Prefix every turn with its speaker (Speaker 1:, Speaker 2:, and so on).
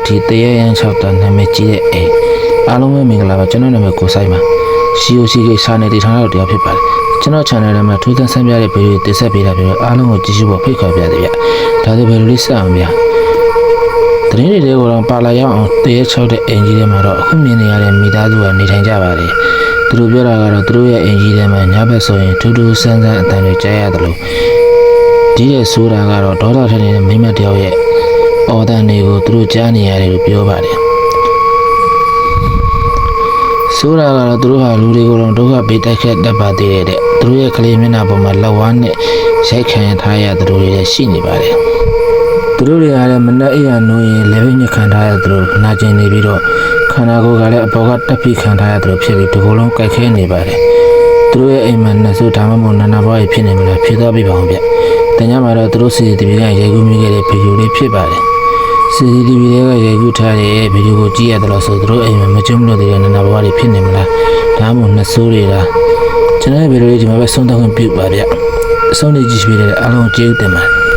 Speaker 1: တီတရရန်6တန်းနာမည်ကြီးတဲ့အိမ်အားလုံးပဲမင်္ဂလာပါကျွန်တော်နာမည်ကိုဆိုင်ပါ COCK စာနယ်တည်ထောင်တော့တရားဖြစ်ပါတယ်ကျွန်တော် channel ထဲမှာထူးဆန်းဆန်းပြတဲ့ဗီဒီယိုတင်ဆက်ပေးတာဖြစ်ပြီးအားလုံးကိုကြည့်ရှုဖို့ဖိတ်ခေါ်ပြတယ်ဗျဒါဆိုဗီဒီယိုလေးစအောင်ဗျတရင်တွေကိုတော့ပါလာရောက်အောင်တရ6တဲ့အိမ်ကြီးထဲမှာတော့အခုမြင်နေရတဲ့မိသားစုကနေထိုင်ကြပါတယ်သူတို့ပြောတာကတော့သူတို့ရဲ့အိမ်ကြီးထဲမှာညဘက်ဆိုရင်ထူးထူးဆန်းဆန်းအတန်တွေကြားရတယ်လို့ဒီရဲ့ဆိုတာကတော့ဒေါသထက်နေတဲ့မိမတယောက်ရဲ့အော်တန်တွေကိုသူတို့ကြားနေရတယ်လို့ပြောပါတယ်ဆိုတာကတော့သူတို့ဟာလူတွေကိုတော့ဒုက္ခပေးတိုက်ခတ်တတ်ပါသေးတဲ့သူတို့ရဲ့ကလေးမျက်နှာပေါ်မှာလက်ဝါးနဲ့ရိုက်ခံထားရသူတို့တွေရှိနေပါတယ်သူတို့တွေကလည်းမနှက်အိယာနိုးရင်လေဘိညက်ခံထားရသူတို့နာကျင်နေပြီးတော့ခန္ဓာကိုယ်ကလည်းအပေါ်ကတက်ပြီးခံထားရသူတို့ဖြစ်ပြီးဒီကုလုံးကြိုက်ခဲနေပါတယ်သူတို့ရဲ့အိမ်မှာနှဆိုးဒါမှမဟုတ်နာနာဘွားကြီးဖြစ်နေမလားဖြေသွားပြပါအောင်ဗျတညမှာတော့သူတို့ CCTV ကရိုက်ကူးမိခဲ့တဲ့ဗီဒီယိုလေးဖြစ်ပါတယ်CCTV တွေကရိုက်ကူးထားတဲ့ဗီဒီယိုကိုကြည့်ရတယ်လို့ဆိုသူတို့အိမ်မှာမကျုံးလို့တဲ့နာနာဘွားကြီးဖြစ်နေမလားဒါမှမဟုတ်နှဆိုးတွေလားကျွန်တော်ရဲ့ဗီဒီယိုလေးဒီမှာပဲဆုံးသက်ခွင့်ပြုပါဗျအဆုံးထိကြည့်ပေးတဲ့အားလုံးကျေးဇူးတင်ပါတယ်